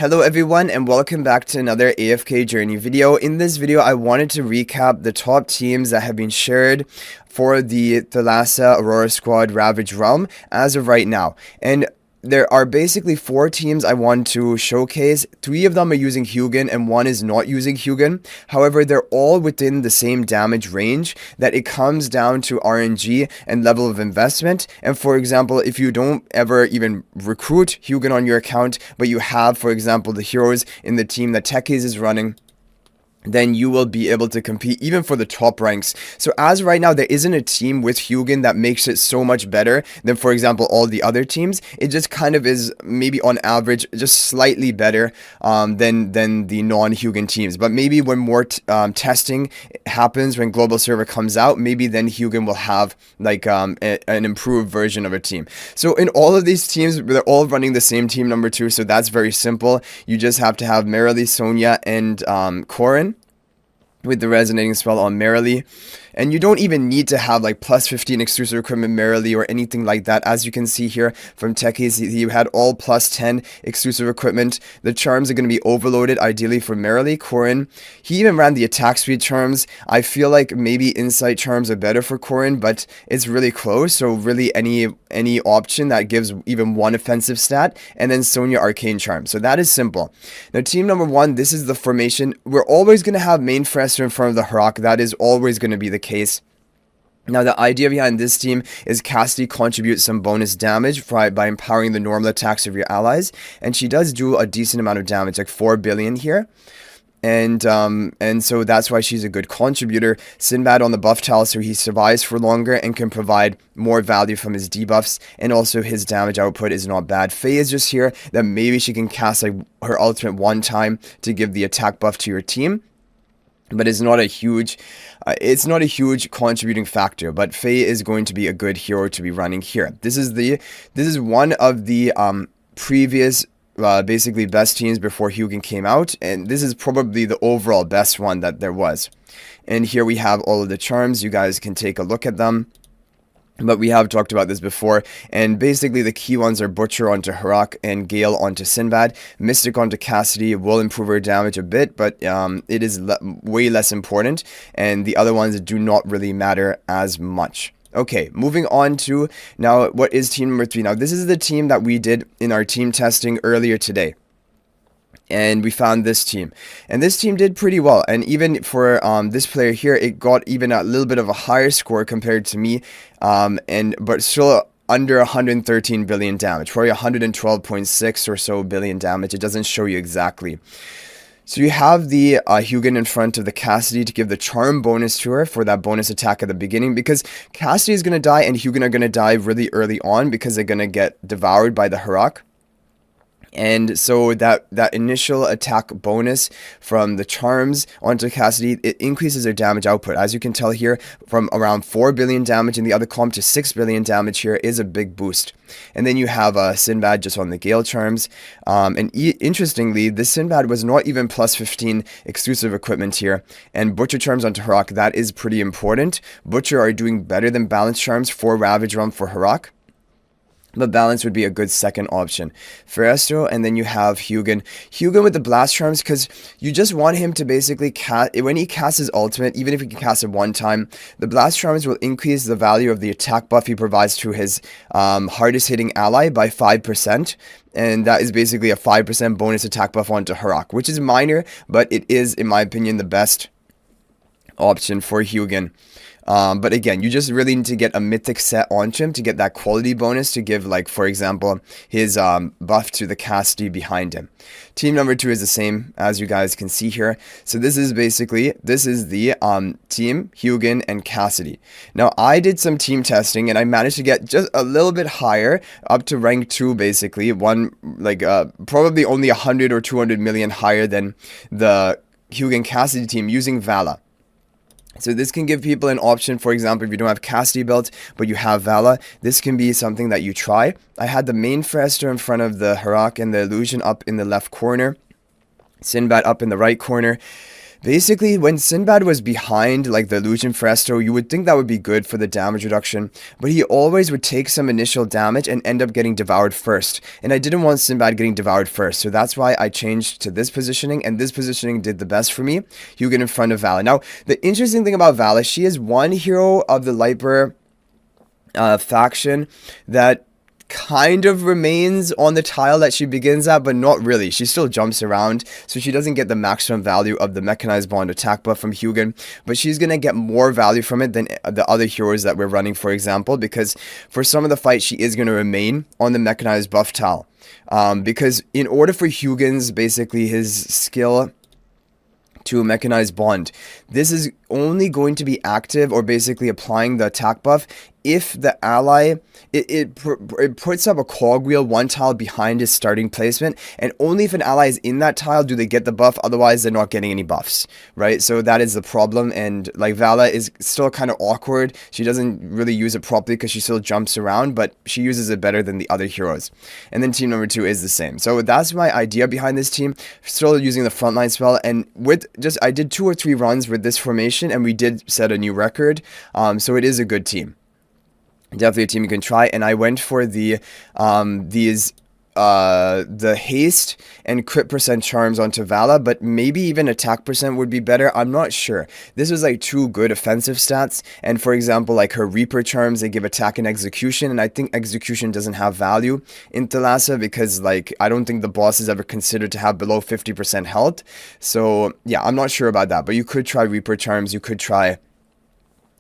Hello everyone and welcome back to another AFK journey video. In this video I wanted to recap the top teams that have been shared for the Thalassa Aurora squad Ravaged Realm as of right now. And there are basically 4 teams I want to showcase. 3 of them are using Hugin and 1 is not using Hugin. However, they're all within the same damage range that it comes down to RNG and level of investment. And for example, if you don't ever even recruit Hugin on your account, but you have, for example, the heroes in the team that Techies is running, then you will be able to compete even for the top ranks. So as right now, there isn't a team with Hugin that makes it so much better than, for example, all the other teams. It just kind of is maybe on average just slightly better than the non-Hugin teams. But maybe when more testing happens, when global server comes out, maybe then Hugin will have like an improved version of a team. So in all of these teams, they're all running the same team number 2. So that's very simple. You just have to have Merrily, Sonya, and Corrin with the resonating spell on Merrily. And you don't even need to have like plus 15 exclusive equipment Merrily or anything like that. As you can see here from Techies, he had all plus 10 exclusive equipment. The charms are going to be overloaded ideally for Merrily. Corrin, he even ran the attack speed charms. I feel like maybe insight charms are better for Corrin, but it's really close. So really any option that gives even 1 offensive stat, and then Sonya arcane charm. So that is simple. Now team number 1, this is the formation. We're always going to have main Frester in front of the Harak. That is always going to be the case. Now the idea behind this team is Cassadee contributes some bonus damage by empowering the normal attacks of your allies, and she does do a decent amount of damage, like 4 billion here. And so that's why she's a good contributor. Sinbad on the buff tile, so he survives for longer and can provide more value from his debuffs, and also his damage output is not bad. Fay is just here that maybe she can cast like her ultimate one time to give the attack buff to your team, but it's not a huge contributing factor. But Fay is going to be a good hero to be running here. This is one of the previous basically best teams before Hugin came out, and this is probably the overall best one that there was. And here we have all of the charms. You guys can take a look at them. But we have talked about this before, and basically the key ones are Butcher onto Harak and Gale onto Sinbad. Mystic onto Cassadee will improve her damage a bit, but it is way less important, and the other ones do not really matter as much. Okay, moving on to now what is team number 3. Now this is the team that we did in our team testing earlier today. And we found this team, and this team did pretty well. And even for this player here, it got even a little bit of a higher score compared to me, but still under 113 billion damage, probably 112.6 or so billion damage. It doesn't show you exactly. So you have the Hugin in front of the Cassadee to give the charm bonus to her for that bonus attack at the beginning, because Cassadee is going to die and Hugin are going to die really early on because they're going to get devoured by the Harak. And so that initial attack bonus from the charms onto Cassadee, it increases their damage output. As you can tell here, from around 4 billion damage in the other column to 6 billion damage here is a big boost. And then you have Sinbad just on the Gale charms. Interestingly, this Sinbad was not even plus 15 exclusive equipment here. And Butcher charms onto Harak, that is pretty important. Butcher are doing better than Balance charms for Ravaged Realm for Harak, but Balance would be a good second option. Ferresto, and then you have Hugin. Hugin with the Blast Charms, because you just want him to basically cast, when he casts his ultimate, even if he can cast it one time, the Blast Charms will increase the value of the attack buff he provides to his hardest hitting ally by 5%. And that is basically a 5% bonus attack buff onto Harak, which is minor, but it is, in my opinion, the best option for Hugin. But again, you just really need to get a mythic set onto him to get that quality bonus to give, like, for example, his buff to the Cassadee behind him. Team number 2 is the same, as you guys can see here. So this is the team Hugin and Cassadee. Now, I did some team testing, and I managed to get just a little bit higher, up to rank 2, basically. Probably only 100 or 200 million higher than the Hugin Cassadee team using Vala. So this can give people an option. For example, if you don't have Cassadee built, but you have Vala, this can be something that you try. I had the main Frester in front of the Harak and the Illusion up in the left corner, Sinbad up in the right corner. Basically, when Sinbad was behind, like the Illusion Fresto, you would think that would be good for the damage reduction, but he always would take some initial damage and end up getting devoured first. And I didn't want Sinbad getting devoured first, so that's why I changed to this positioning, and this positioning did the best for me. Hugin in front of Vala. Now, the interesting thing about Vala, she is one hero of the Lightbearer faction that kind of remains on the tile that she begins at, but not really. She still jumps around, so she doesn't get the maximum value of the Mechanized Bond attack buff from Hugin, but she's going to get more value from it than the other heroes that we're running, for example, because for some of the fight, she is going to remain on the Mechanized buff tile. Because in order for Hugin's, basically his skill to a Mechanized Bond, this is only going to be active, or basically applying the attack buff, if the ally, it puts up a cogwheel one tile behind his starting placement, and only if an ally is in that tile do they get the buff, otherwise they're not getting any buffs, right? So that is the problem, and like Vala is still kind of awkward. She doesn't really use it properly because she still jumps around, but she uses it better than the other heroes. And then team number 2 is the same. So that's my idea behind this team, still using the frontline spell, and with just, I did 2 or 3 runs with this formation, and we did set a new record, so it is a good team. Definitely a team you can try, and I went for the haste and crit percent charms onto Vala, but maybe even attack percent would be better. I'm not sure. This was like 2 good offensive stats, and for example, like her Reaper charms, they give attack and execution, and I think execution doesn't have value in Thalassa because like I don't think the boss is ever considered to have below 50% health. So yeah, I'm not sure about that, but you could try Reaper charms, you could try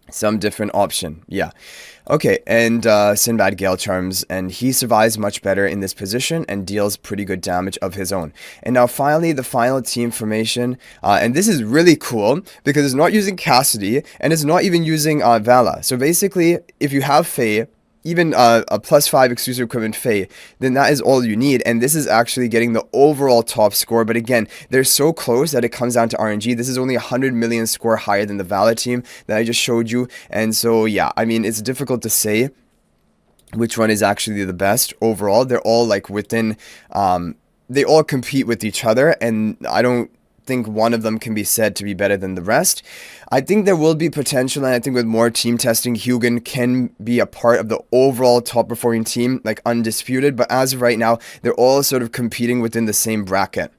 some different option. Yeah. Okay, and Sinbad Gale Charms, and he survives much better in this position and deals pretty good damage of his own. And now finally, the final team formation, and this is really cool because it's not using Cassadee, and it's not even using Vala. So basically, if you have Fay, even a +5 exclusive equipment Fay, then that is all you need, and this is actually getting the overall top score. But again, they're so close that it comes down to RNG. This is only 100 million score higher than the Vala team that I just showed you, and so yeah, I mean, it's difficult to say which one is actually the best overall. They're all like within, they all compete with each other, and I don't think one of them can be said to be better than the rest. I think there will be potential, and I think with more team testing, Hugin can be a part of the overall top performing team, like undisputed, but as of right now, they're all sort of competing within the same bracket.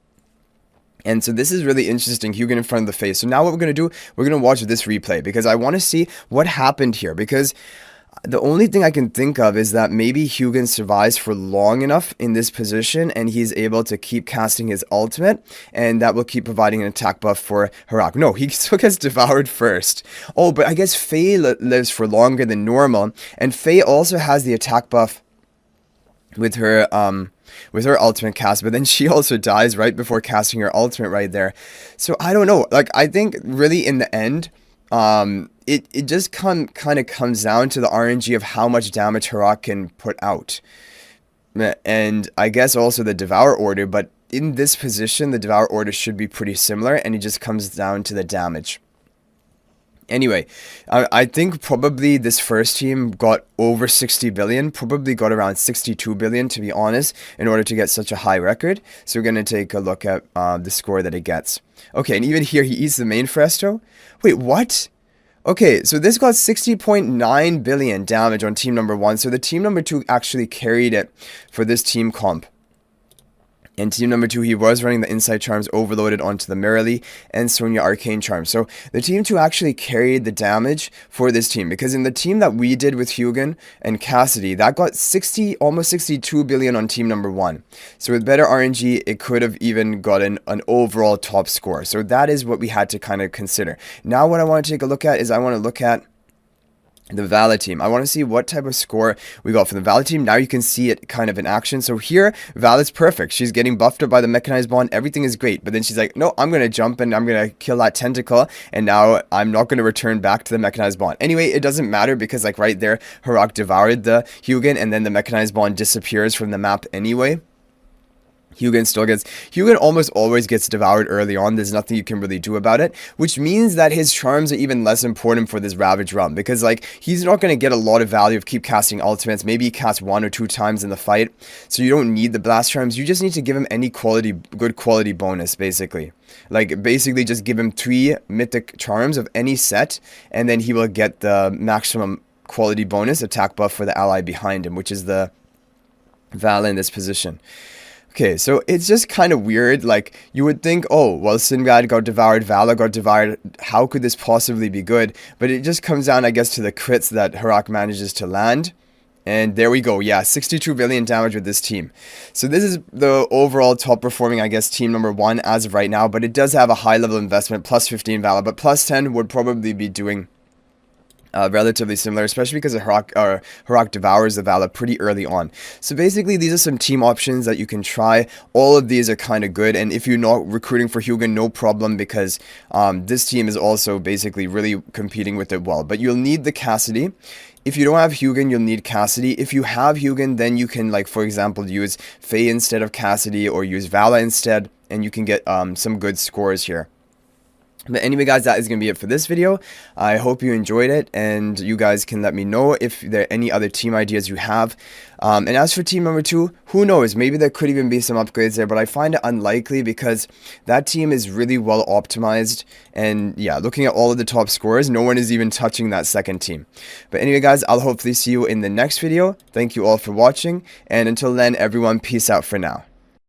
And so this is really interesting, Hugin in front of the Fay. So now what we're going to do, we're going to watch this replay, because I want to see what happened here, because the only thing I can think of is that maybe Hugin survives for long enough in this position and he's able to keep casting his ultimate, and that will keep providing an attack buff for Harak. No, he still gets devoured first. Oh, but I guess Fay lives for longer than normal, and Fay also has the attack buff with her ultimate cast, but then she also dies right before casting her ultimate right there. So I don't know, like I think really in the end, it just kind of comes down to the RNG of how much damage Harak can put out. And I guess also the Devour order, but in this position, the Devour order should be pretty similar, and it just comes down to the damage. Anyway, I think probably this first team got over 60 billion, probably got around 62 billion to be honest, in order to get such a high record. So we're going to take a look at the score that it gets. Okay, and even here he eats the main Fresto. Wait, what? Okay, so this got 60.9 billion damage on team number 1, so the team number 2 actually carried it for this team comp. And team number 2, he was running the Insight Charms overloaded onto the Merrily and Sonya Arcane Charms. So the team 2 actually carried the damage for this team, because in the team that we did with Hugin and Cassadee, that got almost 62 billion on team number 1. So with better RNG, it could have even gotten an overall top score. So that is what we had to kind of consider. Now what I want to take a look at is I want to look at the Vala team. I want to see what type of score we got for the Vala team. Now you can see it kind of in action. So here, Vala's perfect. She's getting buffed up by the Mechanized Bond. Everything is great. But then she's like, no, I'm going to jump and I'm going to kill that tentacle. And now I'm not going to return back to the Mechanized Bond. Anyway, it doesn't matter because like right there, Harak devoured the Hugin and then the Mechanized Bond disappears from the map anyway. Hugin almost always gets devoured early on. There's nothing you can really do about it, which means that his charms are even less important for this Ravaged Realm, because like he's not going to get a lot of value of keep casting ultimates. Maybe he casts 1 or 2 times in the fight, so you don't need the blast charms. You just need to give him any good quality bonus, basically. Like basically just give him 3 mythic charms of any set, and then he will get the maximum quality bonus attack buff for the ally behind him, which is the Vala in this position. Okay, so it's just kind of weird. Like, you would think, oh, well, Sinbad got devoured, Vala got devoured, how could this possibly be good? But it just comes down, I guess, to the crits that Harak manages to land. And there we go, yeah, 62 billion damage with this team. So this is the overall top performing, I guess, team number 1 as of right now. But it does have a high level investment, plus 15 Vala, but plus 10 would probably be doing relatively similar, especially because Harak devours the Vala pretty early on. So basically, these are some team options that you can try. All of these are kind of good, and if you're not recruiting for Hugin, no problem, because this team is also basically really competing with it well. But you'll need the Cassadee. If you don't have Hugin, you'll need Cassadee. If you have Hugin, then you can, like, for example, use Fay instead of Cassadee, or use Vala instead, and you can get some good scores here. But anyway, guys, that is going to be it for this video. I hope you enjoyed it, and you guys can let me know if there are any other team ideas you have. And as for team number 2, who knows, maybe there could even be some upgrades there, but I find it unlikely because that team is really well optimized. And yeah, looking at all of the top scorers, no one is even touching that second team. But anyway, guys, I'll hopefully see you in the next video. Thank you all for watching, and until then, everyone, peace out for now.